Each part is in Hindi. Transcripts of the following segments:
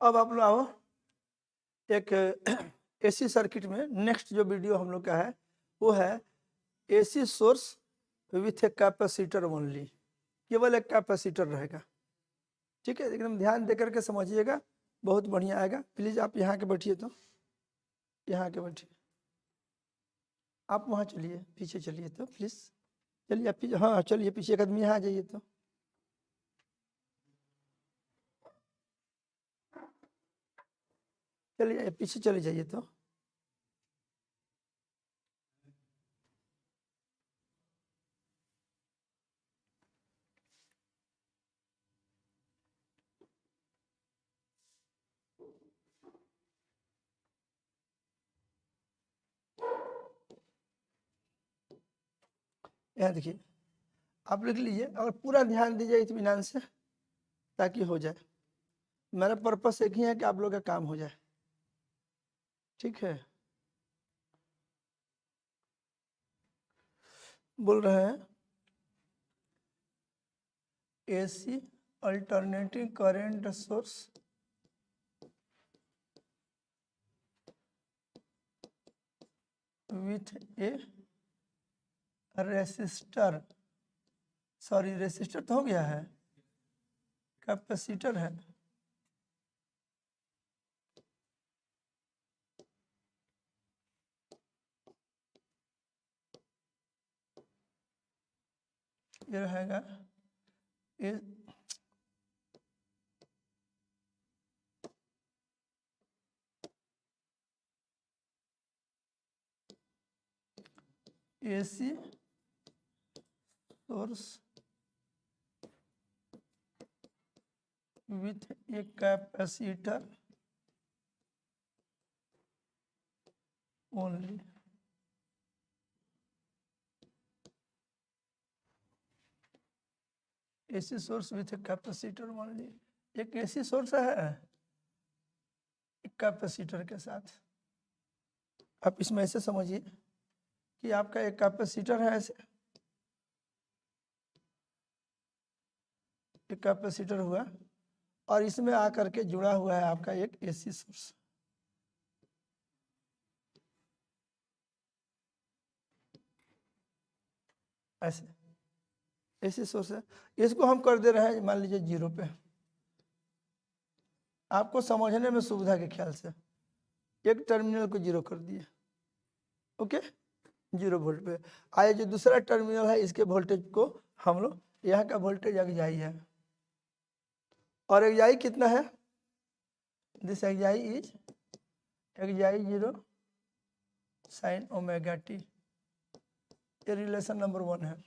अब आप लोग आओ एक एसी सर्किट में नेक्स्ट जो वीडियो हम लोग का है वो है AC source with a capacitor only, केवल एक कैपेसिटर रहेगा। ठीक है, एकदम ध्यान दे करके समझिएगा, बहुत बढ़िया आएगा। प्लीज आप यहाँ के बैठिए, तो यहाँ के बैठिए, आप वहाँ चलिए, पीछे चलिए तो प्लीज, चलिए आप पीछे, हाँ चलिए पीछे, एक आदमी यहाँ आ जाइए तो। चलिए पीछे चले जाइए तो। यहाँ देखिए, आप लिख लीजिए और पूरा ध्यान दीजिए इत्मीनान से, ताकि हो जाए। मेरा पर्पस एक ही है कि आप लोग का काम हो जाए। ठीक है, बोल रहे हैं AC alternating current source with a resistor, sorry resistor तो हो गया है, कैपेसिटर है। ये रहेगा a AC source with a capacitor only. AC source with a capacitor only, एक एसी सोर्स है एक कैपेसिटर के साथ। आप इसमें ऐसे समझिए कि आपका एक कैपेसिटर है, ऐसे एक कैपेसिटर हुआ और इसमें आकर के जुड़ा हुआ है आपका एक एसी सोर्स। ऐसे एसी सोर्स है, इसको हम कर दे रहे हैं मान लीजिए 0 पे, आपको समझने में सुविधा के ख्याल से एक टर्मिनल को 0 कर दिए। ओके, 0 वोल्ट पे आए। जो दूसरा टर्मिनल है इसके वोल्टेज को हम लोग, यहाँ का वोल्टेज एक्साई है, और एक्साई कितना है, this एक्साई is एक्साई 0 sine omega T, ये रिलेशन नंबर 1 है।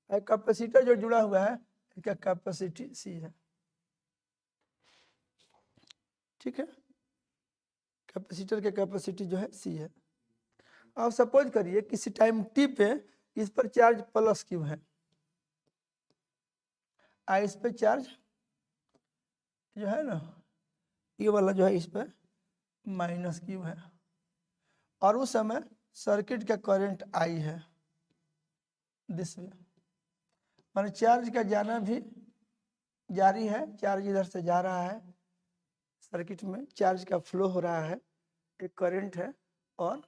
कैपेसिटर जो जुड़ा हुआ है इसका कैपेसिटी सी है। ठीक है, कैपेसिटर की कैपेसिटी जो है सी है। आप सपोज करिए किसी टाइम टी पे इस पर चार्ज प्लस क्यू है, इस पे चार्ज जो है ना, ये वाला जो है इस पे माइनस क्यू है, और उस समय सर्किट का करंट आई है दिस वे, माने चार्ज का जाना भी जारी है, चार्ज इधर से जा रहा है, सर्किट में चार्ज का फ्लो हो रहा है, एक करंट है, और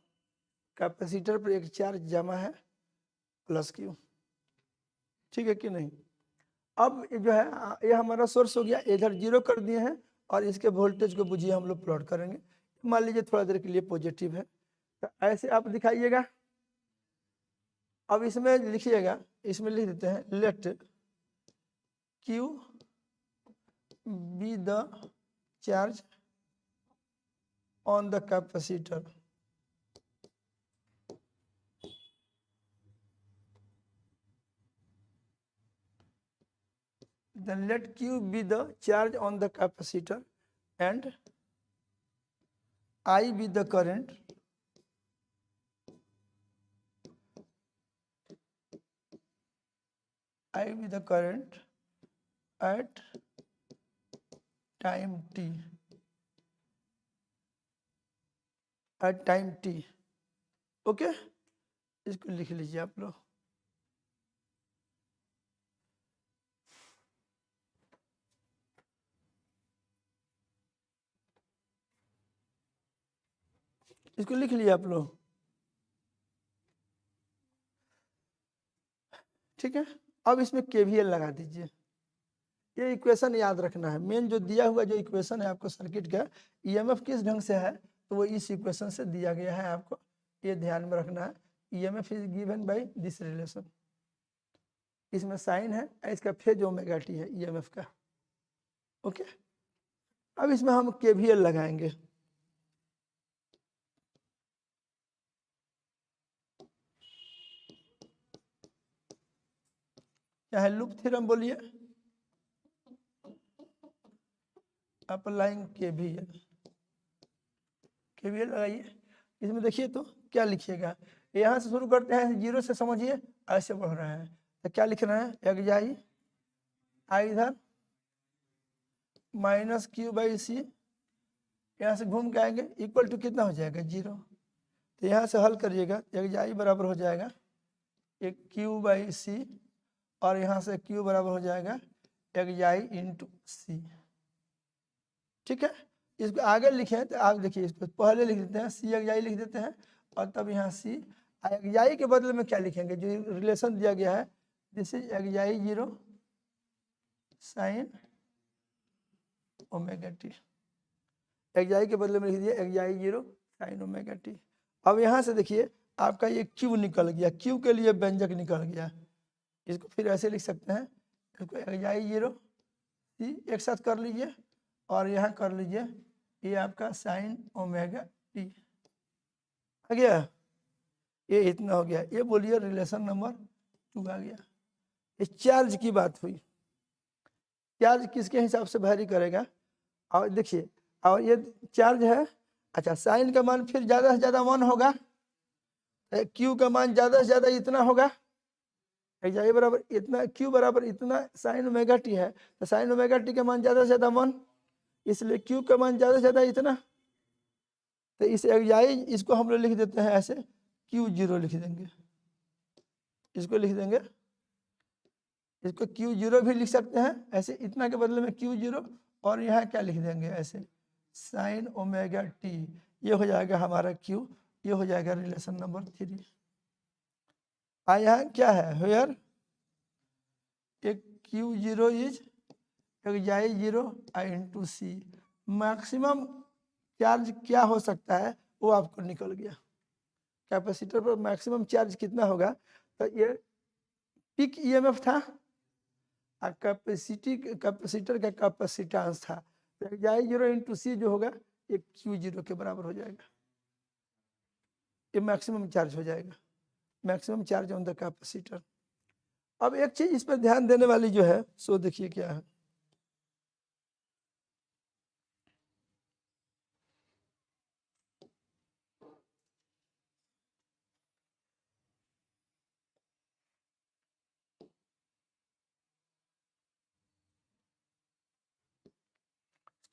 कैपेसिटर पर एक चार्ज जमा है प्लस क्यू। ठीक है कि नहीं। अब ये जो है ये हमारा सोर्स हो गया, इधर 0 कर दिए हैं, और इसके वोल्टेज को बुझिए हम लोग प्लॉट करेंगे। मान लीजिए थोड़ा देर के लिए पॉजिटिव है, तो ऐसे आप दिखाइएगा। अब इसमें लिखिएगा, इसमें लिख देते हैं let Q be the charge on the capacitor, then let q be the charge on the capacitor and I be the current at time t, at time t। Okay, इसको लिख लीजिए आप लोग। इसको लिख लिया आप लोग, ठीक है। अब इसमें केवीएल लगा दीजिए। ये इक्वेशन याद रखना है, मेन जो दिया हुआ जो इक्वेशन है आपको सर्किट का ईएमएफ किस ढंग से है, तो वो इस इक्वेशन से दिया गया है, आपको ये ध्यान में रखना है। EMF is given by this relation, इसमें साइन है, इसका फेज ओमेगा टी है ईएमएफ का, ओके। अब इसमें हम केवीएल लगाएंगे, क्या है लूप थ्योरम बोलिए, अप्लाइंग केवीएल, केवीएल लगाइए। इसमें देखिए तो क्या लिखिएगा, यहाँ से शुरू करते हैं, जीरो से समझिए, ऐसे बढ़ रहे हैं, तो क्या लिखना है, एक जाई आई इधर माइनस क्यू बाई सी, यहाँ से घूम के आएंगे, इक्वल टू कितना हो जाएगा, जीरो। तो यहाँ से हल करिएगा, एक जाई बराबर हो जाएगा एक क्यू बाई सी, और यहाँ से क्यू बराबर हो जाएगा एक जाई इंटू सी, ठीक है। इसको आगे लिखें तो आप देखिए, इसको पहले लिख देते हैं, सी एक जाई लिख देते हैं, और तब यहाँ सी एक जाई के बदले में क्या लिखेंगे, जो रिलेशन दिया गया है, दिस इज एक जाई जीरो साइन ओमेगा टी, एक जाई के बदले में लिख दिया एक जाई जीरो साइन ओमेगा टी। अब यहाँ से देखिए आपका ये क्यू निकल गया, क्यू के लिए व्यंजक निकल गया, इसको फिर ऐसे लिख सकते हैं, इसको एक जाई जीरो सी एक साथ कर लीजिए, और यहाँ कर लीजिए ये आपका साइन ओमेगा टी आ गया, ये इतना हो गया। ये बोलिए रिलेशन नंबर 2 आ गया। ये चार्ज की बात हुई, चार्ज किसके हिसाब से वैरी करेगा, और देखिए, और ये चार्ज है, अच्छा साइन का मान फिर ज़्यादा से ज़्यादा 1 होगा, क्यू का मान ज़्यादा से ज़्यादा इतना होगा, ये बराबर इतना, क्यू बराबर इतना साइन ओमेगा टी है, तो साइन ओमेगा टी का मान ज़्यादा से ज़्यादा 1, इसलिए क्यू का मान ज़्यादा से ज़्यादा इतना, तो इस एक्जाई इसको हम लोग लिख देते हैं ऐसे, क्यू जीरो लिख देंगे, इसको लिख देंगे, इसको क्यू जीरो भी लिख सकते हैं ऐसे, इतना के बदले में क्यू जीरो, और यहाँ क्या लिख देंगे ऐसे साइन ओमेगा टी, ये हो जाएगा हमारा क्यू, ये हो जाएगा रिलेशन नंबर 3। यहाँ क्या है, हेयर एक क्यू जीरो इज एक जाई जीरो आई इंटू सी, मैक्सिमम चार्ज क्या हो सकता है वो आपको निकल गया, कैपेसिटर पर मैक्सिमम चार्ज कितना होगा, तो ये पीक ईएमएफ था, और कैपेसिटर का कैपेसिटेंस था, तो जाई जीरो इंटू सी जो होगा ये क्यू जीरो के बराबर हो जाएगा, ये मैक्सिमम चार्ज हो जाएगा, maximum charge on the capacitor. अब एक चीज इस पर ध्यान देने वाली जो है, सो देखिए क्या है,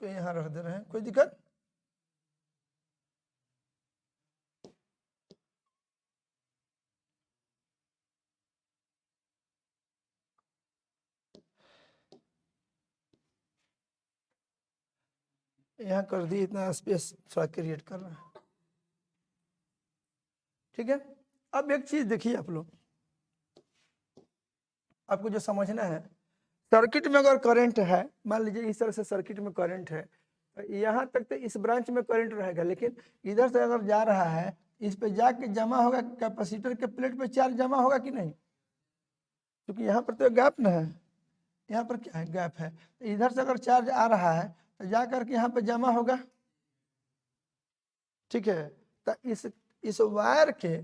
इसको यहाँ रख दे रहे हैं, कोई दिक्कत, यहाँ कर दी, इतना स्पेस थोड़ा क्रिएट कर रहा है, ठीक है। अब एक चीज देखिए आप लोग, आपको जो समझना है, सर्किट में अगर करंट है, मान लीजिए इस तरह से सर्किट में करंट है, तो यहाँ तक तो इस ब्रांच में करंट रहेगा, लेकिन इधर से अगर जा रहा है, इस पे जाके जमा होगा, कैपेसिटर के प्लेट पे चार्ज जमा होगा कि नहीं, क्योंकि यहाँ पर तो गैप न है, यहाँ पर क्या है, गैप है, तो इधर से अगर चार्ज आ रहा है तो जा करके यहाँ पे जमा होगा, ठीक है। तो इस वायर के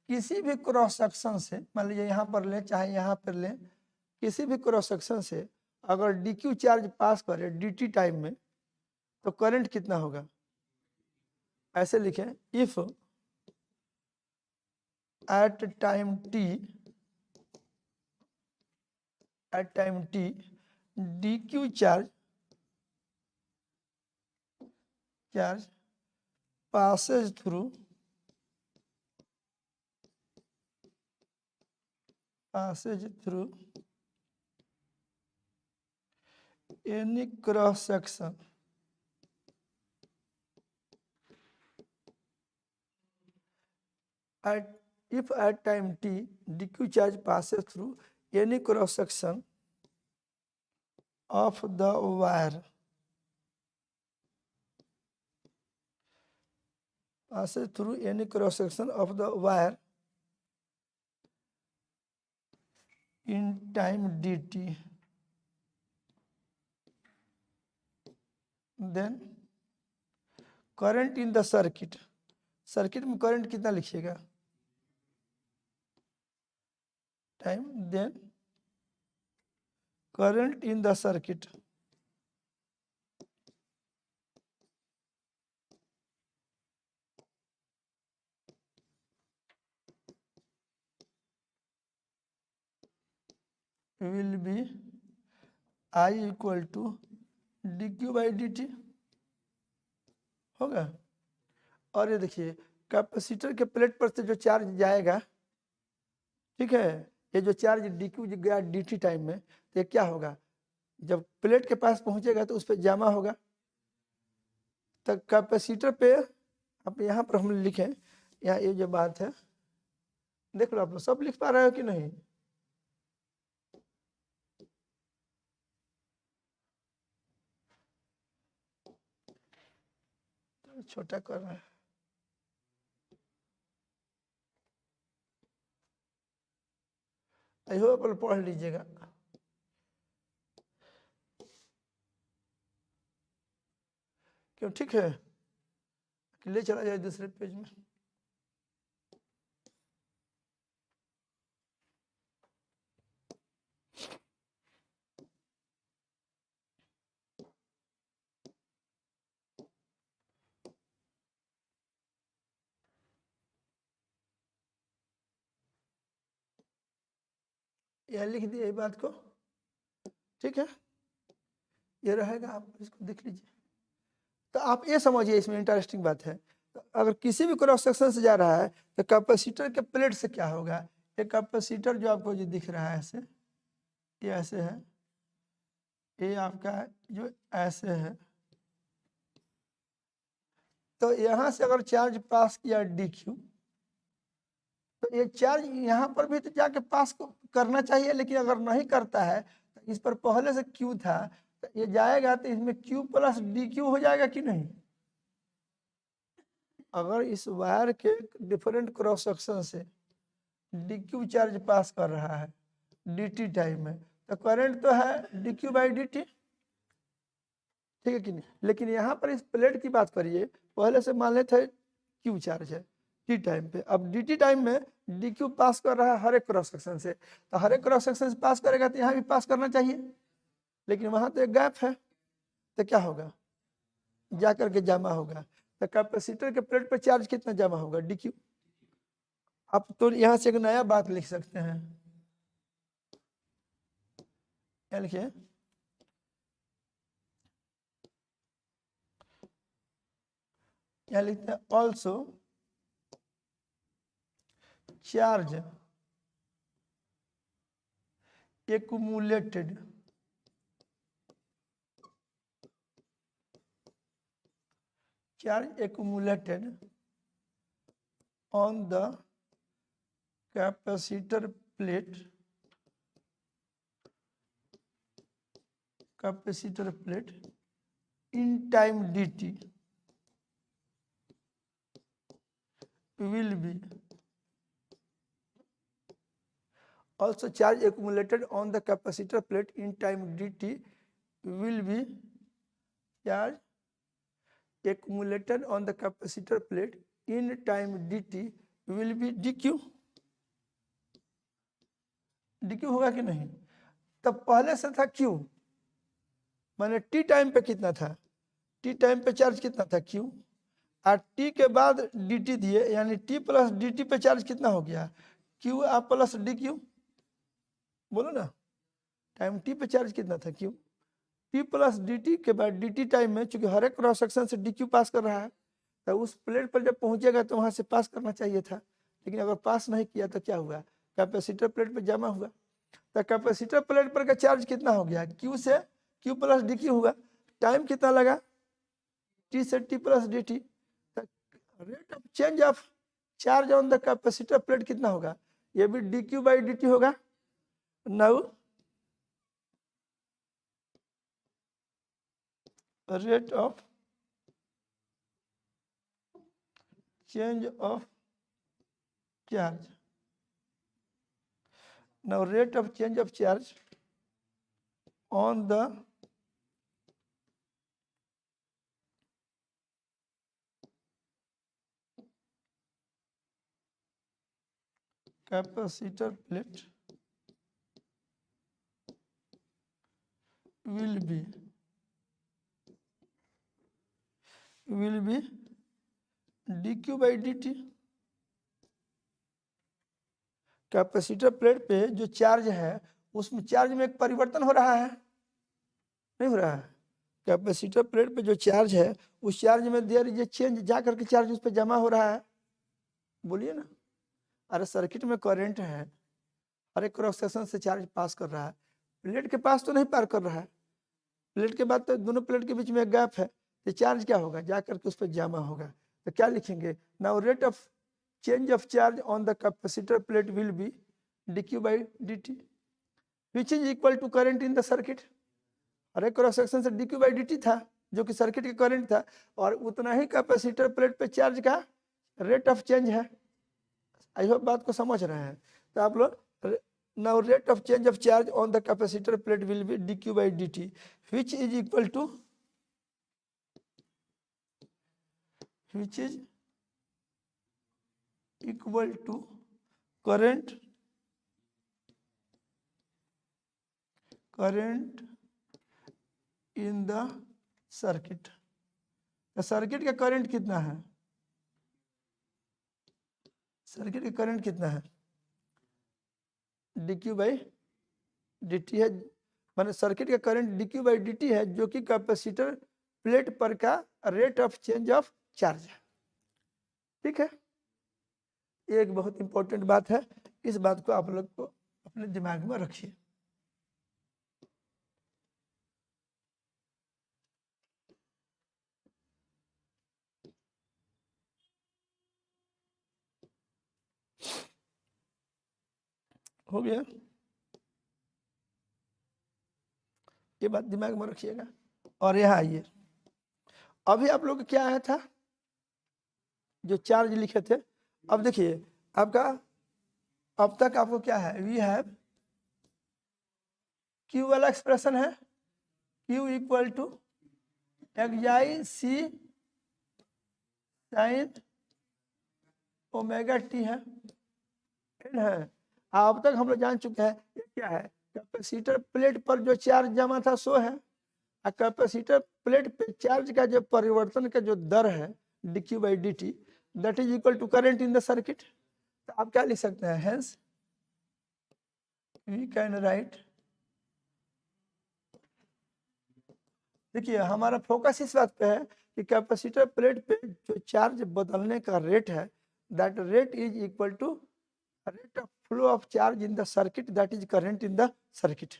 किसी भी क्रॉस सेक्शन से, मान लीजिए यहाँ पर ले चाहे यहाँ पर ले, किसी भी क्रॉस सेक्शन से अगर डीक्यू चार्ज पास करे dt टाइम में, तो करंट कितना होगा, ऐसे लिखें, if at time t dq charge passes through any cross section if at time t dq charge passes through any cross section of the wire passes through any cross section of the wire in time dt, then current in the circuit, circuit में करंट कितना लिखिएगा time, then current in the circuit will be I equal to D Q by D T होगा। और ये देखिए कैपेसिटर के प्लेट पर से जो चार्ज जाएगा, ठीक है, ये जो चार्ज डी क्यू गया डी टी टाइम में, तो ये क्या होगा, जब प्लेट के पास पहुंचेगा तो उस पर जमा होगा। तो कैपेसिटर पे अब यहाँ पर हम लिखें, यहाँ ये जो बात है देख लो, आप लोग सब लिख पा रहे हो कि नहीं? छोटा कर रहा है, आई होप पढ़ लीजिएगा। क्यों, ठीक है, ले चला जाए दूसरे पेज में। यह लिख दिए बात को, ठीक है, ये रहेगा, आप इसको देख लीजिए। तो आप ये समझिए, इसमें इंटरेस्टिंग बात है, तो अगर किसी भी क्रॉस सेक्शन से जा रहा है तो कैपेसिटर के प्लेट से क्या होगा, ये कैपेसिटर जो आपको जो दिख रहा है ऐसे, ये ऐसे है, ये आपका जो ऐसे है, तो यहाँ से अगर चार्ज पास किया डी क्यू, तो ये चार्ज यहाँ पर भी तो जाके पास करना चाहिए, लेकिन अगर नहीं करता है तो इस पर पहले से क्यू था, तो ये जाएगा तो इसमें क्यू प्लस डी क्यू हो जाएगा कि नहीं। अगर इस वायर के डिफरेंट क्रॉस सेक्शन से डी क्यू चार्ज पास कर रहा है डी टी टाइम में, तो करंट तो है D Q by D T, ठीक है कि नहीं। लेकिन यहाँ पर इस प्लेट की बात करिए, पहले से मान लेते थे क्यू चार्ज है टी टाइम पे, अब डी टी टाइम में डी क्यू पास कर रहा है हर एक क्रॉस सेक्शन से, तो हर एक क्रॉस सेक्शन से पास करेगा तो यहाँ भी पास करना चाहिए, लेकिन वहाँ तो एक गैप है, तो क्या होगा, जा करके जमा होगा। तो कैपेसिटर के प्लेट पे चार्ज कितना जमा होगा, डी क्यू। आप तो यहाँ से एक नया बात लिख सकते हैं, क्या लिखिए, क्या लिखते हैं, also charge accumulated on the capacitor plate in time dt will be also charge accumulated on the capacitor plate in time dt will be charge accumulated on the capacitor plate in time dt will be dq। dq होगा कि नहीं, तब पहले से था q, माने टी टाइम पे कितना था, टी टाइम पे चार्ज कितना था q, और टी के बाद dt दिए, यानी टी प्लस dt पे चार्ज कितना हो गया, q आप प्लस dq, बोलो ना, टाइम टी पे चार्ज कितना था q, टी प्लस dt के बाद dt टाइम में, चूंकि हर एक क्रॉस सेक्शन से dq पास कर रहा है, तो उस प्लेट पर जब पहुंचेगा तो वहां से पास करना चाहिए था, लेकिन अगर पास नहीं किया तो क्या हुआ, कैपेसिटर प्लेट पर जमा हुआ। तो कैपेसिटर प्लेट पर का चार्ज कितना हो गया, q से q प्लस डी क्यू हुआ, टाइम कितना लगा, t से t plus D T. Rate of change of charge on the capacitor plate कितना होगा, ये भी dq/dt होगा। Now rate of change of charge, now rate of change of charge on the capacitor plate will be dq/dt। Capacitor plate पे जो चार्ज है उसमें चार्ज में एक परिवर्तन हो रहा है, नहीं हो रहा है। कैपेसिटर प्लेट पे जो चार्ज है उस चार्ज में देयर ये चेंज जा करके चार्ज उस पर जमा हो रहा है। बोलिए ना, अरे सर्किट में करंट है, हर एक क्रॉस सेक्शन से चार्ज पास कर रहा है, प्लेट के पास तो नहीं पार कर रहा है। प्लेट के बाद तो दोनों प्लेट के बीच में एक गैप है, तो चार्ज क्या होगा, जा करके उस पर जमा होगा। तो क्या लिखेंगे, now rate of change of charge on the capacitor plate will be dq/dt which is equal to current in the circuit. हर एक क्रॉस सेक्शन से dq/dt था जो कि सर्किट का करंट था, और उतना ही कैपेसिटर प्लेट पे चार्ज का रेट ऑफ चेंज है। आई होप बात को समझ रहे हैं। तो आप लोग now rate of change of charge on the capacitor plate will be dq/dt which is equal to current in the circuit। तो सर्किट का करंट कितना है, सर्किट का करंट कितना है, dq/dt है, माने सर्किट का करंट dq/dt है जो कि कैपेसिटर प्लेट पर का rate of change of charge है। ठीक है, एक बहुत इंपॉर्टेंट बात है, इस बात को आप लोग को अपने दिमाग में रखिए। हो गया, ये बात दिमाग में रखिएगा। और यहाँ आइए, अभी आप लोग क्या आया था, जो चार्ज लिखे थे। अब देखिए आपका अब तक आपको क्या है, वी हैव क्यू वाला एक्सप्रेशन है, Q equal to X C sine omega T है। अब तक हम लोग जान चुके हैं ये क्या है, कैपेसिटर प्लेट पर जो चार्ज जमा था सो है, और कैपेसिटर प्लेट पे चार्ज का जो परिवर्तन का जो दर है dq/dt that is equal to current in the circuit. तो आप क्या लिख सकते हैं, हेंस वी कैन राइट, देखिए हमारा फोकस इस बात पे है कि कैपेसिटर प्लेट पे जो चार्ज बदलने का रेट है that rate is equal to rate of flow of charge in the circuit that is current in the circuit.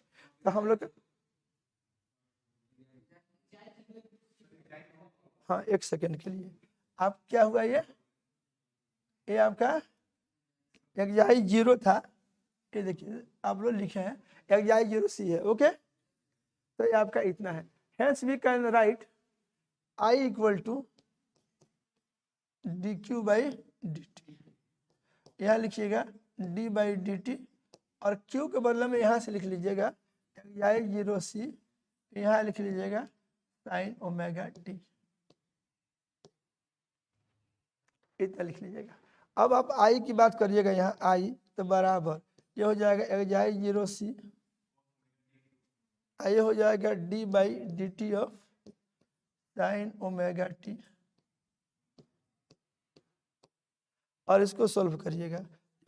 तो हम लोग हाँ एक सेकेंड के लिए, आप क्या हुआ ये आपका एक्स जीरो था, ये देखिए आप लोग लिखे हैं एक्स जीरो सी है। ओके, तो ये आपका इतना है, hence we can write I equal to dq/dt, यहाँ लिखिएगा d/dt, और q के बदले में यहाँ से लिख लीजिएगा एक्स जीरो सी, यहाँ लिख लीजिएगा साइन ओमेगा टी, इतना लिख लीजिएगा। अब आप आई की बात करिएगा, यहाँ आई तो बराबर ये हो जाएगा एक्स जीरो सी, ये हो जाएगा d/dt of sine omega T, और इसको सॉल्व करिएगा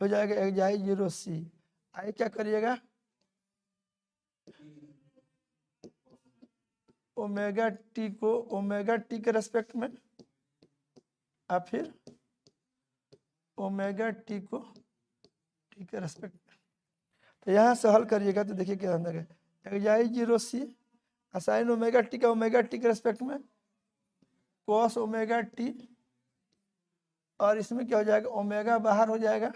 हो जाएगा एक्स जीरो सी, आई क्या करिएगा ओमेगा टी को ओमेगा टी के रेस्पेक्ट में, और फिर ओमेगा टी को टी के रेस्पेक्ट में। तो यहाँ से हल करिएगा तो देखिए क्या होगा, एक्स जीरो सी साइन ओमेगा टी का ओमेगा टी के रेस्पेक्ट में कॉस ओमेगा टी और इसमें क्या हो जाएगा, ओमेगा बाहर हो जाएगा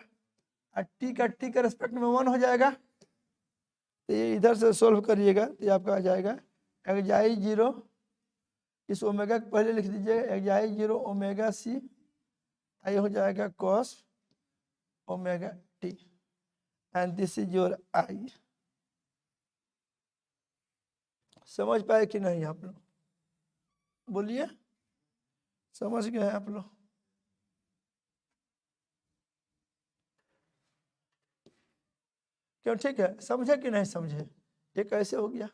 और टी का रेस्पेक्ट में 1 हो जाएगा। तो ये इधर से सोल्व करिएगा तो ये आपका आ जाएगा एक्जाई 0, इस ओमेगा को पहले लिख दीजिए एक्जाई 0 ओमेगा सी, ये हो जाएगा cos omega t and this is your I. समझ पाए कि नहीं आप लोग, बोलिए समझ गए हैं आप लोग? क्यों, ठीक है, समझे कि नहीं समझे? ये कैसे हो गया?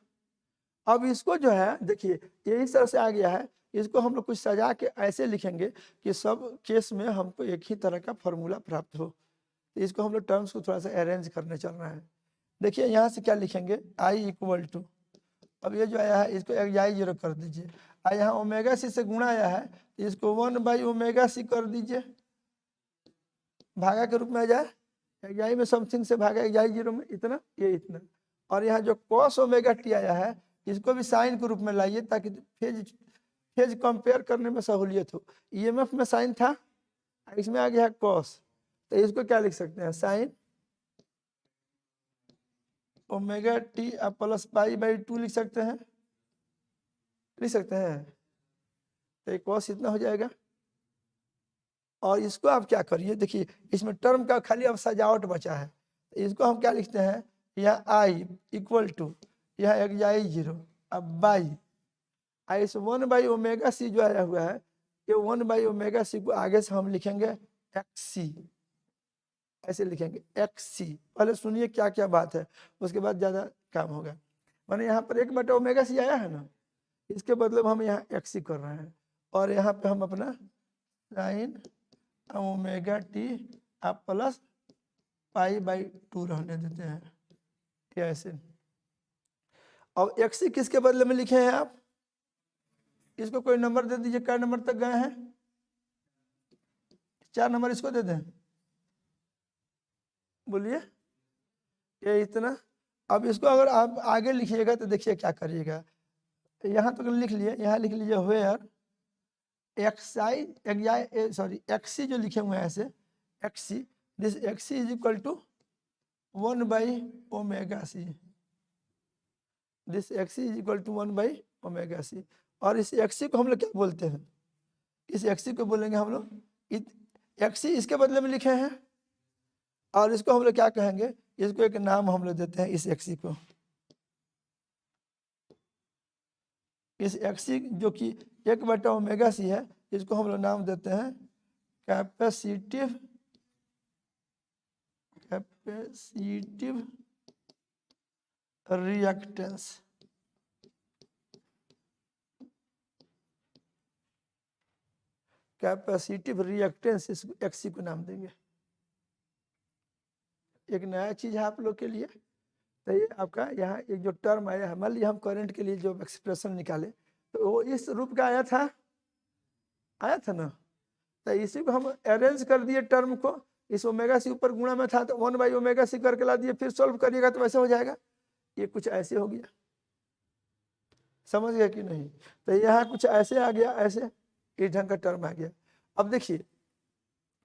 अब इसको जो है देखिए यही तरह से आ गया है, इसको हम लोग कुछ सजा के ऐसे लिखेंगे कि सब केस में हमको एक ही तरह का फॉर्मूला प्राप्त हो। तो इसको हम लोग टर्म्स को थोड़ा सा अरेंज करने चल रहे हैं। देखिए यहाँ से क्या लिखेंगे, आई इक्वल टू, अब ये जो आया है इसको एक्जाई 0 कर दीजिए, यहाँ ओमेगा सी से गुणा आया है तो इसको 1/ओमेगा सी कर दीजिए, भागा के रूप में आ जाए, एक्जाई में समथिंग से भागा एक्जाई 0 में इतना, ये इतना। और यहाँ जो कॉस ओमेगा टी आया है इसको भी साइन के रूप में लाइए ताकि फेज कंपेयर करने में सहूलियत हो। ईएमएफ में साइन था, इसमें आ गया है कॉस, तो इसको क्या लिख सकते हैं, साइन ओमेगा टी प्लस पाई/2 लिख सकते हैं, तो ये कॉस इतना हो जाएगा। और इसको आप क्या करिए, देखिए इसमें टर्म का खाली अब सजावट बचा है, तो इसको हम क्या लिखते हैं, यहाँ आई इक्वल टू, यहाँ एक्जाई 0 अब बाई इस 1/ओमेगा सी जो आया हुआ है, ये 1/ओमेगा सी को आगे से हम लिखेंगे XC, ऐसे लिखेंगे XC। पहले सुनिए क्या क्या बात है, उसके बाद ज़्यादा काम होगा। माने यहाँ पर 1/ओमेगा सी आया है ना, इसके बदले में हम यहाँ XC कर रहे हैं, और यहाँ पे हम अपना साइन ओमेगा टी आप प्लस पाई/2 रहने देते हैं, ऐसे। अब XC किसके बदले में लिखे हैं आप, इसको कोई नंबर दे दीजिए, क्या नंबर तक गए हैं, 4 नंबर इसको दे दें, बोलिए ये इतना। अब इसको अगर आप आगे लिखिएगा तो देखिए क्या करिएगा, यहाँ तक लिख लिए, यहाँ लिख लीजिए वेयर XC जो लिखे हुए हैं ऐसे XC, this XC is equal to 1/ओमेगा C, this XC is equal to 1/ओमेगा सी। और इस XC को हम लोग क्या बोलते हैं, इस XC को बोलेंगे हम लोग XC इसके बदले में लिखे हैं, और इसको हम लोग क्या कहेंगे, इसको एक नाम हम लोग देते हैं इस XC को, इस XC जो कि 1/ओमेगा सी है, इसको हम लोग नाम देते हैं कैपेसिटिव रिएक्टेंस। कैपेसिटिव रिएक्टेंस इस XC को नाम देंगे। एक नया चीज है आप लोग के लिए, तो ये आपका यहाँ एक जो टर्म आया है, मान लीजिए हम करंट के लिए जो एक्सप्रेशन निकाले तो वो इस रूप का आया था ना, तो इसी को हम अरेंज कर दिए टर्म को, इस ओमेगा सी ऊपर गुणा में था तो 1/ओमेगा सी करके ला दिए, फिर सॉल्व करिएगा तो वैसे हो जाएगा, ये कुछ ऐसे हो गया, समझ गया कि नहीं? तो यहाँ कुछ ऐसे आ गया, ऐसे इस ढंग का टर्म आ गया। अब देखिए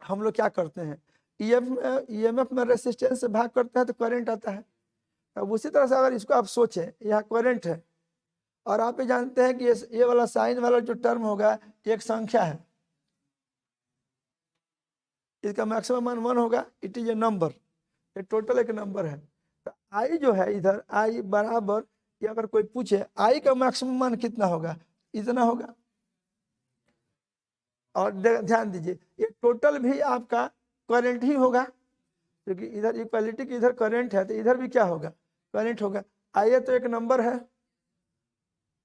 हम लोग क्या करते हैं, ईएमएफ में रेसिस्टेंस से भाग करते हैं तो करंट आता है। अब उसी तरह से अगर इसको आप सोचें, यहाँ करंट है और आप ये जानते हैं कि ये वाला साइन वाला जो टर्म होगा एक संख्या है, इसका मैक्सिमम मान 1 होगा, इट इज ए नंबर, ये टोटल एक नंबर है। तो आई जो है इधर आई बराबर, ये अगर कोई पूछे आई का मैक्सिमम मान कितना होगा, इतना होगा। और ध्यान दीजिए ये टोटल भी आपका करंट ही होगा, क्योंकि इधर इक्वालिटी की इधर करंट है तो इधर भी क्या होगा, करंट होगा। आई तो एक नंबर है,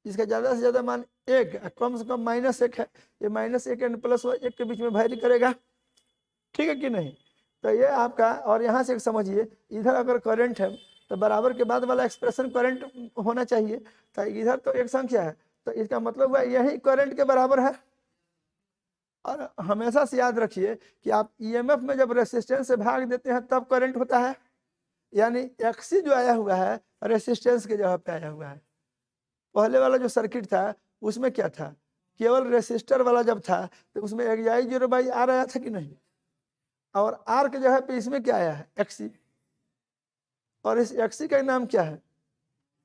इसका ज़्यादा से ज़्यादा मान 1, कम से कम -1 है, ये -1 एंड +1 के बीच में वैरी करेगा, ठीक है कि नहीं? तो ये आपका, और यहाँ से समझिए इधर अगर करंट है तो बराबर के बाद वाला एक्सप्रेशन करंट होना चाहिए, तो इधर तो एक संख्या है तो इसका मतलब हुआ यही करंट के बराबर है। और हमेशा से याद रखिए कि आप ईएमएफ में जब रेसिस्टेंस से भाग देते हैं तब करंट होता है, यानी XC जो आया हुआ है रेसिस्टेंस के जगह पे आया हुआ है। पहले वाला जो सर्किट था उसमें क्या था, केवल रेसिस्टर वाला जब था तो उसमें एक्स जीरो बाई आर आया था कि नहीं, और आर के जगह पे इसमें क्या आया है एक्सी, और इस एक्सी का नाम क्या है,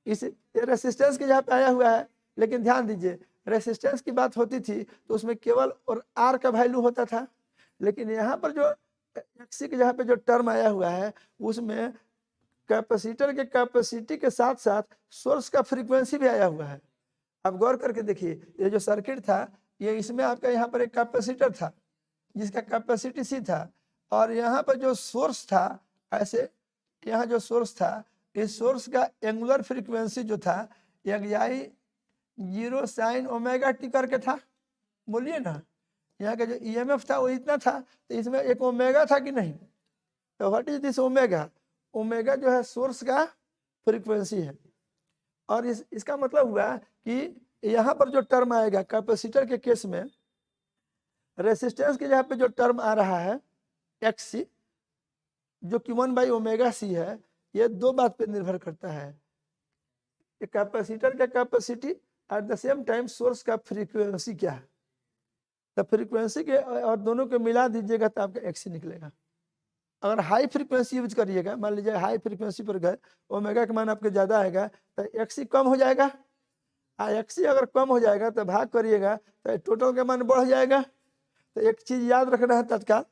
इस रेसिस्टेंस के जगह पे आया हुआ है। लेकिन ध्यान दीजिए रेसिस्टेंस की बात होती थी तो उसमें केवल और आर का वैल्यू होता था, लेकिन यहाँ पर जो एक्सी के जगह पे जो टर्म आया हुआ है उसमें कैपेसिटर के कैपेसिटी के साथ साथ सोर्स का फ्रीक्वेंसी भी आया हुआ है। अब गौर करके देखिए ये जो सर्किट था ये इसमें आपका यहाँ पर एक कैपेसिटर था जिसका कैपेसिटी सी था, और यहाँ पर जो सोर्स था ऐसे यहाँ जो सोर्स था इस सोर्स का एंगुलर फ्रीक्वेंसी जो था x zero sine omega T करके था, बोलिए ना। यहाँ का जो ईएमएफ था वो इतना था तो इसमें एक ओमेगा था कि नहीं, तो what is this omega, omega जो है सोर्स का फ्रीक्वेंसी है। और इसका मतलब हुआ कि यहाँ पर जो टर्म आएगा कैपेसिटर के केस में रेसिस्टेंस के जगह पे जो टर्म आ रहा है एक्स सी जो कि 1/ओमेगा सी है, ये दो बात पे निर्भर करता है, कैपेसिटर का capacity at the same time source का फ्रीक्वेंसी क्या है। तो फ्रीक्वेंसी के और दोनों को मिला दीजिएगा तो आपका एक्स सी निकलेगा। अगर हाई फ्रीक्वेंसी यूज करिएगा, मान लीजिए हाई फ्रीक्वेंसी पर गए ओमेगा का मान आपके ज़्यादा आएगा तो एक्स सी कम हो जाएगा, एक्स सी अगर कम हो जाएगा तो भाग करिएगा तो टोटल का मान बढ़ जाएगा। तो एक चीज़ याद रखना है तत्काल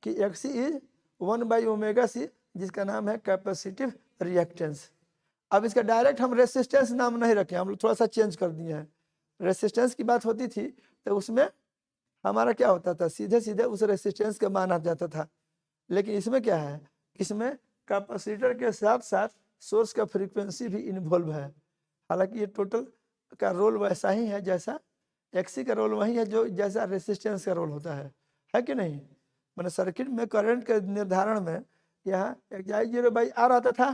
कि एक्स सी इज 1/ओमेगा सी जिसका नाम है कैपेसिटिव रिएक्टेंस। अब इसका डायरेक्ट हम रेसिस्टेंस नाम नहीं रखे, हम लोग थोड़ा सा चेंज कर दिए हैं। रेसिस्टेंस की बात होती थी तो उसमें हमारा क्या होता था सीधे सीधे उस रेसिस्टेंस का मान आ जाता था, लेकिन इसमें क्या है इसमें कैपेसिटर के साथ साथ सोर्स का फ्रीक्वेंसी भी इन्वॉल्व है। हालांकि ये टोटल का रोल वैसा ही है जैसा एक्सी का रोल वही है जो जैसा रेसिस्टेंस का रोल होता है कि नहीं। मैंने सर्किट में करंट के निर्धारण में यहाँ XI0/R आता था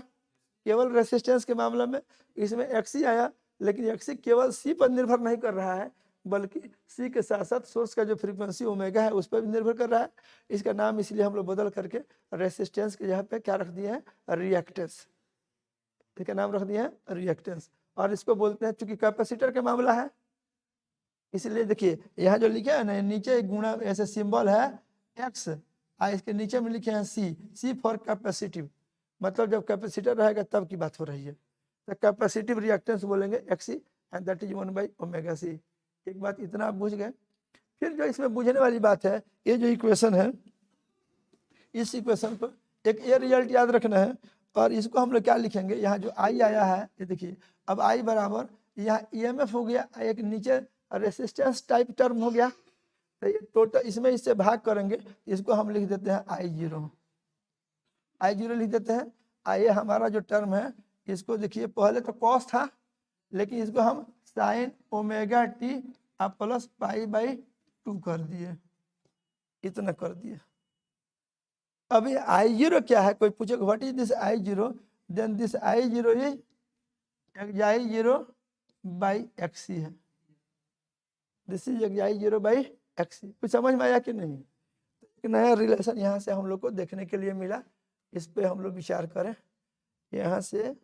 केवल रेसिस्टेंस के मामले में, इसमें एक्सी आया लेकिन एक्सी केवल सी पर निर्भर नहीं कर रहा है बल्कि सी के साथ साथ सोर्स का जो फ्रीक्वेंसी ओमेगा है उस पर भी निर्भर कर रहा है। इसका नाम इसलिए हम लोग बदल करके रेसिस्टेंस के यहाँ पे क्या रख दिए हैं रिएक्टेंस, इसका नाम रख दिए हैं रिएक्टेंस। और इसको बोलते हैं चूंकि कैपेसिटर का मामला है इसलिए देखिए यहाँ जो लिखे है ना नीचे गुणा ऐसे सिंबल है एक्स, इसके नीचे में लिखे हैं सी फॉर कैपेसिटिव, मतलब जब कैपेसिटर रहेगा तब की बात हो रही है तो कैपेसिटिव रिएक्टेंस बोलेंगे एक्सी एंड दैट इज 1/ओमेगा सी। एक बात इतना आप बुझ गए। फिर जो इसमें बुझने वाली बात है ये जो इक्वेशन है इस इक्वेशन को एक ये रिजल्ट याद रखना है, और इसको हम लोग क्या लिखेंगे यहाँ जो आई आया है ये देखिए अब आई बराबर यहाँ ईएमएफ हो गया, एक नीचे रेसिस्टेंस टाइप टर्म हो गया, तो ये टोटल इसमें इससे भाग करेंगे इसको हम लिख देते हैं I0 लिख देते हैं। आइए हमारा जो टर्म है इसको देखिए पहले तो कॉस था लेकिन इसको हम साइन ओमेगा टी प्लस पाई/2 कर दिए, इतना कर दिए। अभी I0 क्या है, कोई पूछे what is this I0, then this I0 is XI0/XC है, दिस इज XI0/XC। कुछ समझ में आया कि नहीं। एक नया रिलेशन यहाँ से हम लोग को देखने के लिए मिला, इस पे हम लोग विचार करें। यहाँ से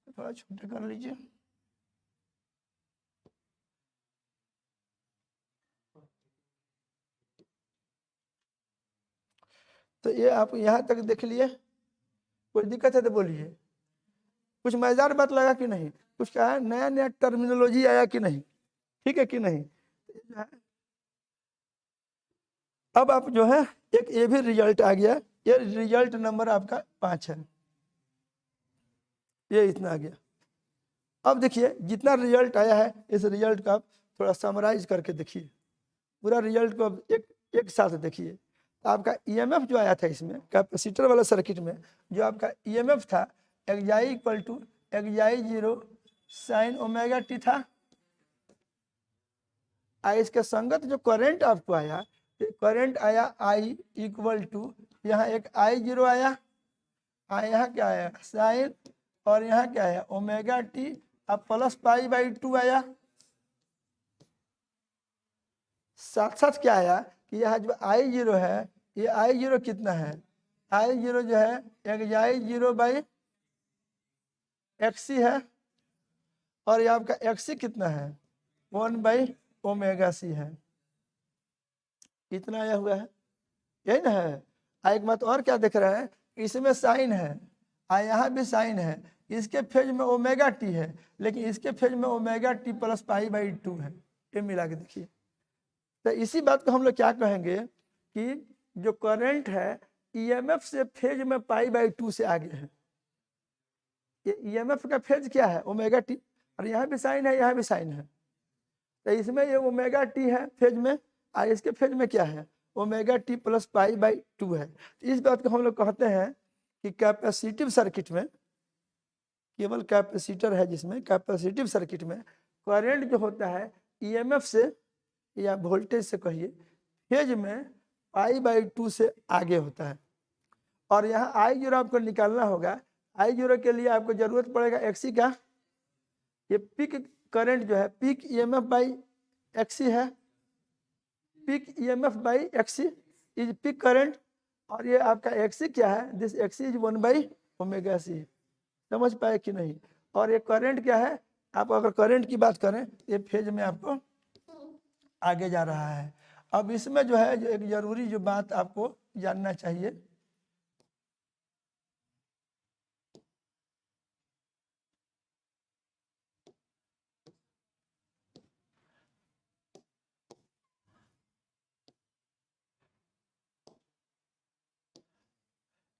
थोड़ा छोटा कर लीजिए। तो ये आप यहाँ तक देख लिए, कोई दिक्कत है तो बोलिए। कुछ मजेदार बात लगा कि नहीं, कुछ क्या है नया नया टर्मिनोलॉजी आया कि नहीं, ठीक है कि नहीं। अब आप जो है एक ये भी रिजल्ट आ गया, ये रिजल्ट नंबर आपका 5 है, ये इतना आ गया। अब देखिए जितना रिजल्ट आया है इस रिजल्ट का आप थोड़ा समराइज करके देखिए, पूरा रिजल्ट को अब एक साथ देखिए। आपका ईएमएफ जो आया था इसमें कैपेसिटर वाला सर्किट में जो आपका ईएमएफ था XI0 साइन ओमेगा टी था। इसके संगत जो करंट आपको आया करंट आया I = यहाँ एक I0 आया, यहाँ क्या आया साइन, और यहाँ क्या है ओमेगा टी अब प्लस पाई/2 आया। साथ साथ क्या आया कि यहाँ जो I0 है ये I0 कितना है, I0 जो है XI0/XC है, और ये आपका XC कितना है 1/ओमेगा ओमेगा सी है। इतना आया हुआ है, यही ना है। एक बात और क्या देख रहे हैं, इसमें साइन है यहाँ भी साइन है, इसके फेज में ओमेगा टी है, लेकिन इसके फेज में omega t plus pi by 2 है। ये मिला के देखिए। तो इसी बात को हम लोग क्या कहेंगे कि जो करंट है ईएमएफ से फेज में पाई बाई 2 से आगे है। ये ईएमएफ का फेज क्या है, ओमेगा टी, और यहाँ भी साइन है यहाँ भी साइन है। तो इसमें ये ओमेगा टी है फेज में, और इसके फेज में क्या है, omega t plus pi by 2 है। तो इस बात को हम लोग कहते हैं कि कैपेसिटिव सर्किट में, केवल कैपेसिटर है जिसमें, कैपेसिटिव सर्किट में करंट जो होता है ईएमएफ से या वोल्टेज से कहिए फेज में पाई बाई 2 से आगे होता है। और यहाँ आई जीरो आपको निकालना होगा। आई जीरो के लिए आपको जरूरत पड़ेगा एक्सी का। ये पीक करंट जो है पीक ईएमएफ बाई एक्सी है, peak EMF by XC is peak current. और ये आपका एक्सी क्या है, दिस एक्सी इज 1/ω/c। समझ पाए कि नहीं। और ये करंट क्या है, आप अगर करंट की बात करें ये फेज में आपको आगे जा रहा है। अब इसमें जो है जो एक जरूरी जो बात आपको जानना चाहिए,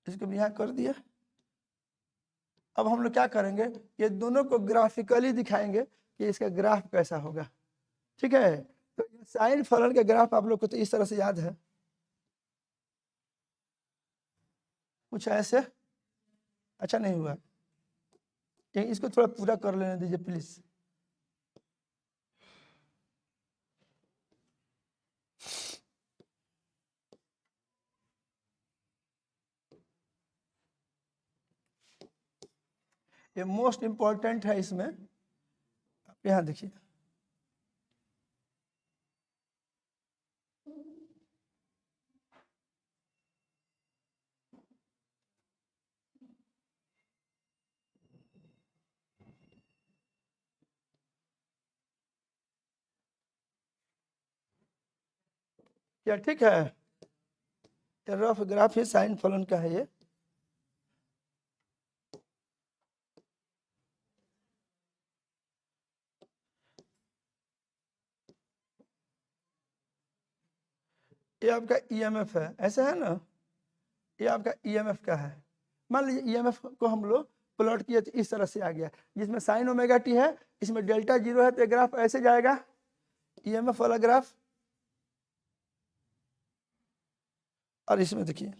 इसको भी यहाँ कर दिया। अब हम लोग क्या करेंगे, ये दोनों को ग्राफिकली दिखाएंगे कि इसका ग्राफ कैसा होगा। ठीक है, तो ये साइन फलन का ग्राफ आप लोग को तो इस तरह से याद है, कुछ ऐसे। अच्छा नहीं हुआ, इसको थोड़ा पूरा कर लेने दीजिए प्लीज। ये मोस्ट इंपॉर्टेंट है इसमें। आप यहाँ देखिए, क्या ठीक है, ये रफ ग्राफ है साइन फलन का है ये। ये आपका ईएमएफ है, ऐसा है ना, ये आपका ईएमएफ का है। मान लीजिए ईएमएफ को हम लोग प्लॉट किए तो इस तरह से आ गया, जिसमें साइन ओमेगा टी है, इसमें डेल्टा जीरो है, तो ग्राफ ऐसे जाएगा ईएमएफ वाला ग्राफ। और इसमें देखिए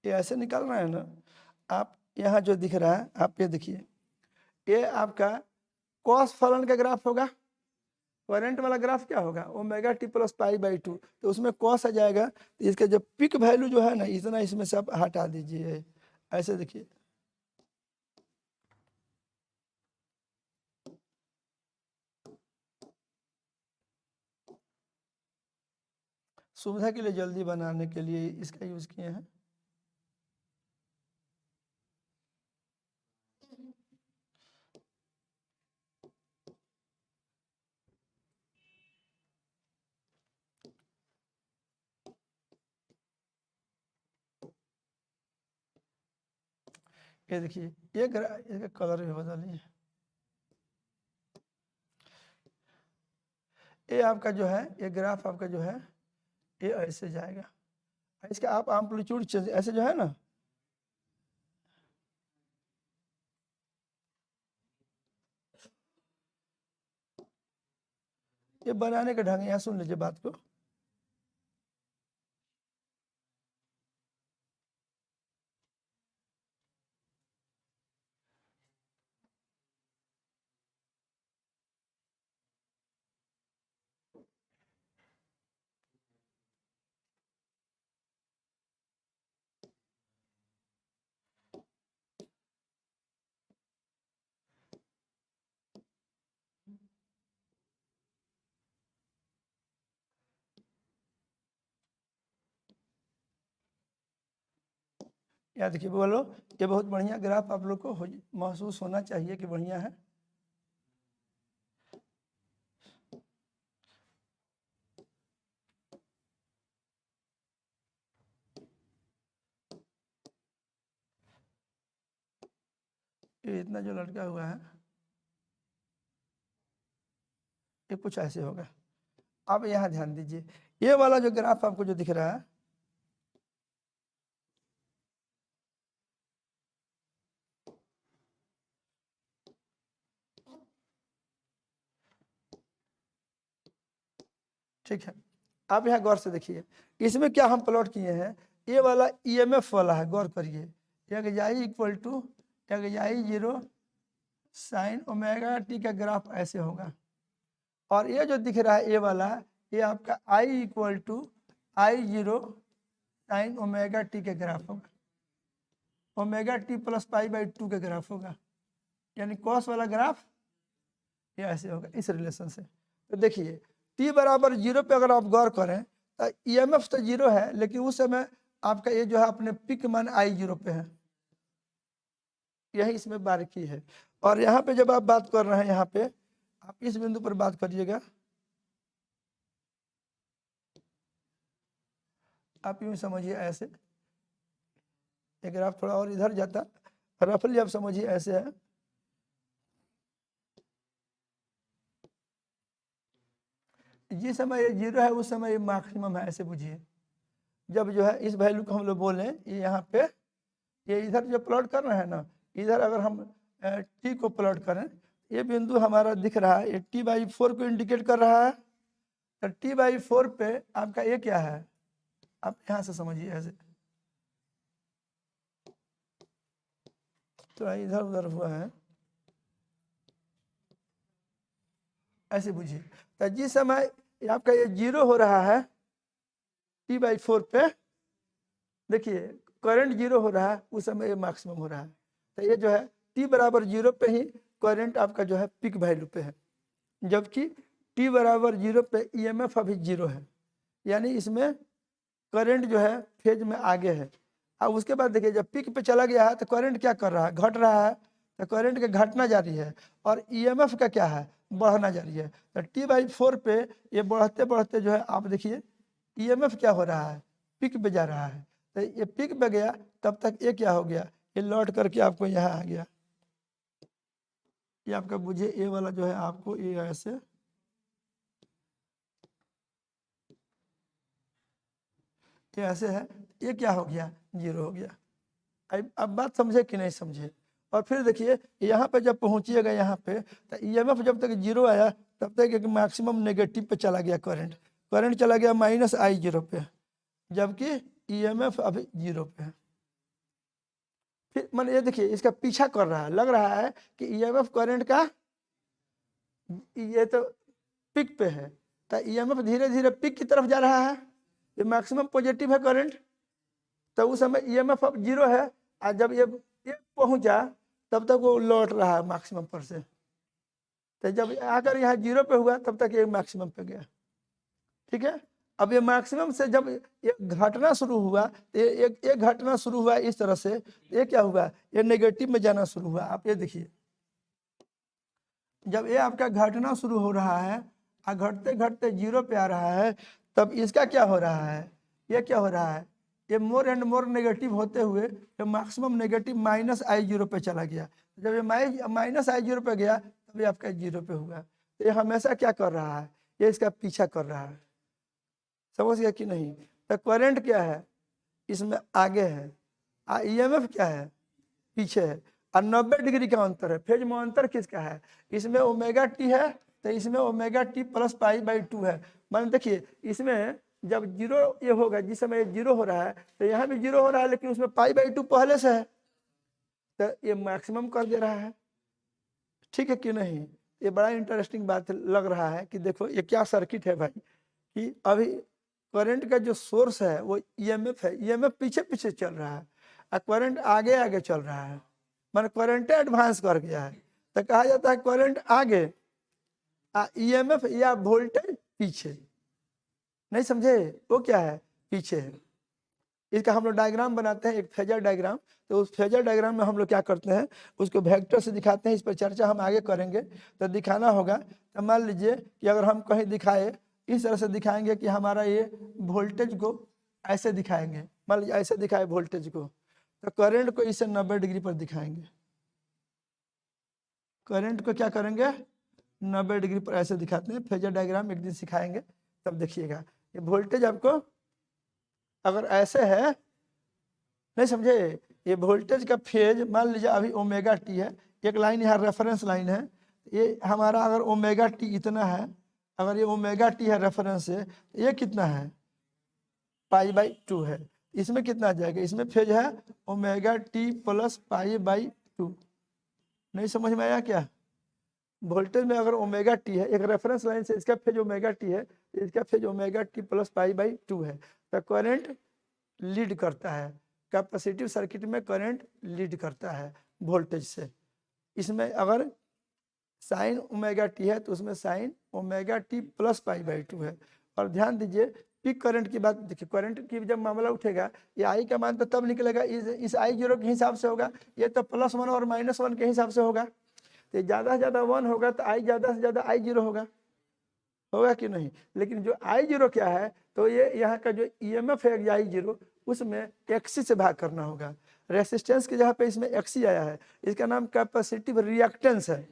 ये ऐसे निकालना है ना, आप यहाँ जो दिख रहा है आप ये देखिए, ये आपका कॉस फलन का ग्राफ होगा। करंट वाला ग्राफ क्या होगा, omega t plus pi by 2, तो उसमें कॉस आ जाएगा। तो इसका जो पिक वैल्यू जो है ना, इतना इसमें से आप हटा दीजिए, ऐसे देखिए। सुविधा के लिए जल्दी बनाने के लिए इसका यूज किए हैं। ये देखिए, ये इसका कलर भी बदलिए। ये आपका जो है, ये ग्राफ आपका जो है ये ऐसे जाएगा। इसका आप एम्पलीट्यूड चेंज ऐसे जो है ना, ये बनाने का ढंग, यहाँ सुन लीजिए बात को। याद देखिए बोलो, ये बहुत बढ़िया ग्राफ आप लोग को महसूस होना चाहिए कि बढ़िया है। ये इतना जो लटका हुआ है ये कुछ ऐसे होगा। अब यहाँ ध्यान दीजिए, ये वाला जो ग्राफ आपको जो दिख रहा है, ठीक है, आप यहाँ गौर से देखिए, इसमें क्या हम प्लॉट किए हैं, ये वाला ईएमएफ वाला है, गौर करिए, एक आई इक्वल टू एक आई 0 साइन ओमेगा टी का ग्राफ ऐसे होगा। और ये जो दिख रहा है ये वाला, ये आपका I equal to I 0 sine omega t के ग्राफ होगा, omega t plus pi by 2 के ग्राफ होगा, यानी कॉस वाला ग्राफ ये ऐसे होगा इस रिलेशन से। तो देखिए टी बराबर 0 पे अगर आप गौर करें तो ईएमएफ तो 0 है, लेकिन उस समय आपका ये जो है अपने पिक मान आई 0 पे है, यही इसमें बारीकी है। और यहाँ पे जब आप बात कर रहे हैं, यहाँ पे आप इस बिंदु पर बात करिएगा, आप यूँ समझिए ऐसे, अगर आप थोड़ा और इधर जाता रफली आप समझिए ऐसे है, जिस समय ये 0 है उस समय ये मैक्सिमम है, ऐसे बुझिए। जब जो है इस वैल्यू को हम लोग बोलें, ये यहाँ पे ये इधर जो प्लॉट कर रहे हैं ना, इधर अगर हम टी को प्लॉट करें, ये बिंदु हमारा दिख रहा है, ये T/4 को इंडिकेट कर रहा है। तो T/4 पे आपका ये क्या है, आप यहाँ से समझिए ऐसे, तो इधर उधर हुआ है, ऐसे बुझिए। तो जिस समय आपका ये 0 हो रहा है T/4 पे, देखिए करंट 0 हो रहा है, उस समय ये मैक्सिमम हो रहा है। तो ये जो है T बराबर 0 पे ही करंट आपका जो है पिक वैल्यू पे है, जबकि T बराबर 0 पे ईएमएफ अभी 0 है, यानी इसमें करंट जो है फेज में आगे है। अब उसके बाद देखिए जब पिक पे चला गया है तो करंट क्या कर रहा है, घट रहा है, तो करंट का घटना जारी है, और ईएमएफ का क्या है, बढ़ना जारी है। तो T/4 पे ये बढ़ते बढ़ते जो है आप देखिए ईएमएफ क्या हो रहा है, पिक पे जा रहा है। तो ये पिक पे गया, तब तक ये क्या हो गया, ये लौट करके आपको यहाँ आ गया। ये आपका बुझे ये वाला जो है आपको ये ऐसे, ये ऐसे है, ये क्या हो गया, 0 हो गया। अब बात समझे कि नहीं समझे। और फिर देखिए यहाँ पे जब पहुँचिएगा यहाँ पे, तो ईएमएफ जब तक 0 आया तब तक एक मैक्सिमम नेगेटिव पे चला गया, करंट करंट चला गया -I0 पे, जबकि ईएमएफ अभी 0 पे है। फिर मान ये देखिए इसका पीछा कर रहा है, लग रहा है कि ईएमएफ करंट का ये तो पिक पे है, तो ईएमएफ धीरे धीरे पिक की तरफ जा रहा है, ये मैक्सिमम पॉजिटिव है करंट, तो उस समय ईएमएफ अब 0 है, और जब ये पहुंचा तब तक वो लौट रहा है मैक्सिमम पर से। तो जब आकर यहाँ 0 पे हुआ तब तक ये मैक्सिमम पे गया, ठीक है। अब ये मैक्सिमम से जब ये घटना शुरू हुआ, तो एक घटना शुरू हुआ इस तरह से, ये क्या हुआ, ये नेगेटिव में जाना शुरू हुआ। आप ये देखिए जब ये आपका घटना शुरू हो रहा है और घटते घटते 0 पे आ रहा है, तब इसका क्या हो रहा है, ये क्या हो रहा है, ये मोर एंड मोर नेगेटिव होते हुए ये मैक्सिमम नेगेटिव -I0 पे चला गया। जब ये -I0 पे गया तब ये आपका 0 पे हुआ। तो ये हमेशा क्या कर रहा है, ये इसका पीछा कर रहा है, समझ गया कि नहीं। तो करंट क्या है, इसमें आगे है, ईएमएफ क्या है, पीछे है, और 90 डिग्री का अंतर है। फेज में अंतर किसका है, इसमें ओमेगा टी है, तो इसमें ओमेगा टी प्लस पाई/2 है। मान देखिए इसमें जब 0 ये होगा, जिस समय 0 हो रहा है तो यहाँ भी 0 हो रहा है, लेकिन उसमें पाई/2 पहले से है, तो ये मैक्सिमम कर दे रहा है, ठीक है कि नहीं। ये बड़ा इंटरेस्टिंग बात लग रहा है कि देखो ये क्या सर्किट है भाई, कि अभी करंट का जो सोर्स है वो ईएमएफ है, ईएमएफ पीछे पीछे चल रहा है और करंट आगे आगे चल रहा है, मान करंट एडवांस कर गया है। तो कहा जाता है करंट आगे, ईएमएफ या वोल्टेज पीछे, नहीं समझे, वो क्या है, पीछे है। इसका हम लोग डायग्राम बनाते हैं, एक फेजर डायग्राम। तो उस फेजर डायग्राम में हम लोग क्या करते हैं, उसको वेक्टर से दिखाते हैं। इस पर चर्चा हम आगे करेंगे। तो दिखाना होगा, तो मान लीजिए कि अगर हम कहीं दिखाए, इस तरह से दिखाएंगे कि हमारा ये वोल्टेज को ऐसे दिखाएंगे, मान लीजिए ऐसे दिखाए वोल्टेज को, तो करंट को इसे 90 डिग्री पर दिखाएंगे। करंट को क्या करेंगे, 90 डिग्री पर ऐसे दिखाते हैं। फेजर डायग्राम एक दिन सिखाएंगे, तब देखिएगा। ये वोल्टेज आपको अगर ऐसे है, नहीं समझे, ये वोल्टेज का फेज मान लीजिए अभी ओमेगा टी है, एक लाइन यहाँ रेफरेंस लाइन है। ये हमारा अगर ओमेगा टी इतना है, अगर ये ओमेगा टी है रेफरेंस से, ये कितना है, पाई बाई 2 है। इसमें कितना आ जाएगा, इसमें फेज है omega t plus pi by 2। नहीं समझ में आया क्या? वोल्टेज में अगर ओमेगा टी है, एक रेफरेंस लाइन से इसका फेज ओमेगा टी है, इसका phase omega t plus pi by 2 है। तो करंट लीड करता है, कैपेसिटिव सर्किट में करंट लीड करता है वोल्टेज से। इसमें अगर साइन ओमेगा टी है तो उसमें sign omega t plus pi by 2 है। और ध्यान दीजिए पीक करंट की बात देखिए, करंट की जब मामला उठेगा, ये आई का मान तो तब निकलेगा इस आई जीरो के हिसाब से होगा, ये तो +1 और -1 के हिसाब से होगा। तो ज़्यादा से ज़्यादा 1 होगा तो आई ज़्यादा से ज़्यादा आई जीरो होगा कि नहीं। लेकिन जो आई जीरो क्या है, तो ये यहाँ का जो ईएमएफ है आई जीरो, उसमें एक्सी से भाग करना होगा। रेसिस्टेंस की जगह पे इसमें एक्सी आया है, इसका नाम कैपेसिटिव रिएक्टेंस है।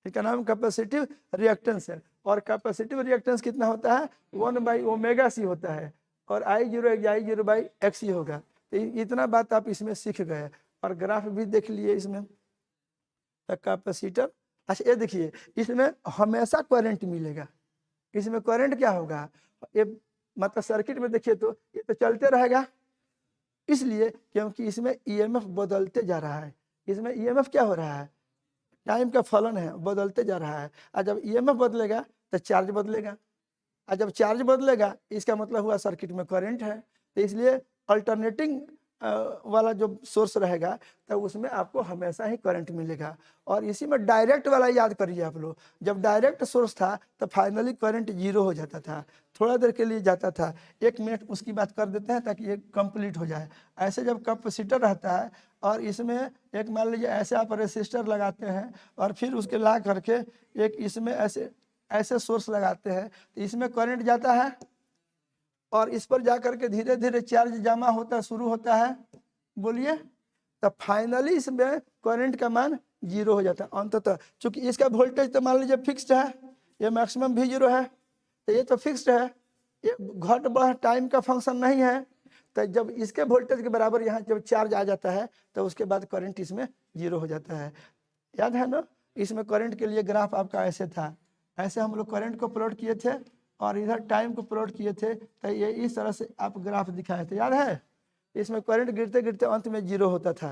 इसका नाम कैपेसिटिव रिएक्टेंस है। और कैपेसिटिव रिएक्टेंस कितना होता है, 1/ω_c होता है। और आई जीरो बाई एक्सी होगा। तो इतना बात आप इसमें सीख गए। और ग्राफ भी देख लिए इसमें कैपेसिटर। अच्छा ये देखिए, इसमें हमेशा करंट मिलेगा। इसमें करंट क्या होगा, ये मतलब सर्किट में देखिए तो ये तो चलते रहेगा, इसलिए क्योंकि इसमें ईएमएफ बदलते जा रहा है। इसमें ईएमएफ क्या हो रहा है, टाइम का फलन है, बदलते जा रहा है। और जब ईएमएफ बदलेगा तो चार्ज बदलेगा, और जब चार्ज बदलेगा इसका मतलब हुआ सर्किट में करंट है। तो इसलिए अल्टरनेटिंग वाला जो सोर्स रहेगा तो उसमें आपको हमेशा ही करंट मिलेगा। और इसी में डायरेक्ट वाला याद करिए आप लोग, जब डायरेक्ट सोर्स था तो फाइनली करंट 0 हो जाता था, थोड़ा देर के लिए जाता था। 1 मिनट उसकी बात कर देते हैं ताकि ये कंप्लीट हो जाए। ऐसे जब कैपेसिटर रहता है और इसमें एक मान लीजिए ऐसे आप रेसिस्टर लगाते हैं और फिर उसके ला करके एक इसमें ऐसे सोर्स लगाते हैं, तो इसमें करंट जाता है और इस पर जाकर के धीरे धीरे चार्ज जमा होता शुरू होता है, बोलिए, तब फाइनली इसमें करंट का मान 0 हो जाता है अंततः। चूंकि इसका वोल्टेज तो मान लीजिए फिक्स्ड है, ये मैक्सिमम भी 0 है, तो ये तो फिक्स्ड है, ये घट बढ़ टाइम का फंक्शन नहीं है। तो जब इसके वोल्टेज के बराबर यहाँ जब चार्ज आ जाता है तो उसके बाद करंट इसमें 0 हो जाता है। याद है ना, इसमें करंट के लिए ग्राफ आपका ऐसे था, ऐसे हम लोग करंट को प्लॉट किए थे और इधर टाइम को प्लॉट किए थे। तो ये इस तरह से आप ग्राफ दिखाए थे, याद है। इसमें करंट गिरते गिरते अंत में 0 होता था।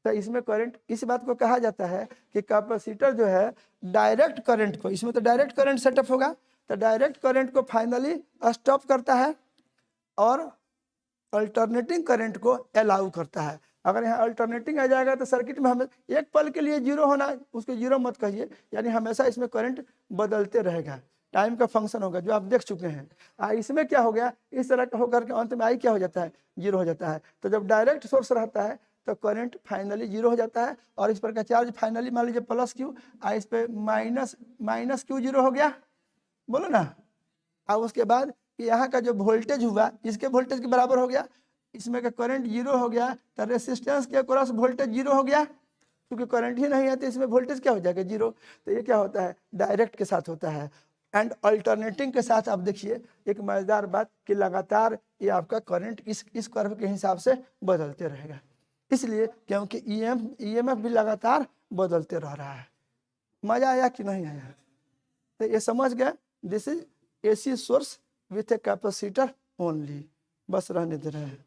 तो इसमें करंट, इस बात को कहा जाता है कि कैपेसिटर जो है डायरेक्ट करंट को, इसमें तो डायरेक्ट करंट सेटअप होगा, तो डायरेक्ट करंट को फाइनली स्टॉप करता है और अल्टरनेटिंग करंट को अलाउ करता है। अगर यहाँ अल्टरनेटिंग आ जाएगा तो सर्किट में हमें एक पल के लिए 0 होना, उसको 0 मत कहिए, यानी हमेशा इसमें करंट बदलते रहेगा, टाइम का फंक्शन होगा, जो आप देख चुके हैं। इसमें क्या हो गया, इस तरह का होकर के अंत में आई क्या हो जाता है, 0 हो जाता है। तो जब डायरेक्ट सोर्स रहता है तो करंट फाइनली 0 हो जाता है और इस पर का चार्ज फाइनली मान लीजिए +Q, इस पर -Q 0 हो गया, बोलो ना। अब उसके बाद यहाँ का जो वोल्टेज हुआ इसके वोल्टेज के बराबर हो गया, इसमें का करंट 0 हो गया, तो रेसिस्टेंस के अक्रॉस वोल्टेज 0 हो गया, क्योंकि करंट ही नहीं है तो इसमें वोल्टेज क्या हो जाएगा, 0। तो ये क्या होता है, डायरेक्ट के साथ होता है। एंड अल्टरनेटिंग के साथ आप देखिए एक मजेदार बात कि लगातार ये आपका करंट इस कर्व के हिसाब से बदलते रहेगा, इसलिए क्योंकि ईएमएफ भी लगातार बदलते रह रहा है। मजा आया कि नहीं आया? तो ये समझ गए, this is AC source with a capacitor only, बस रहने दे रहे हैं।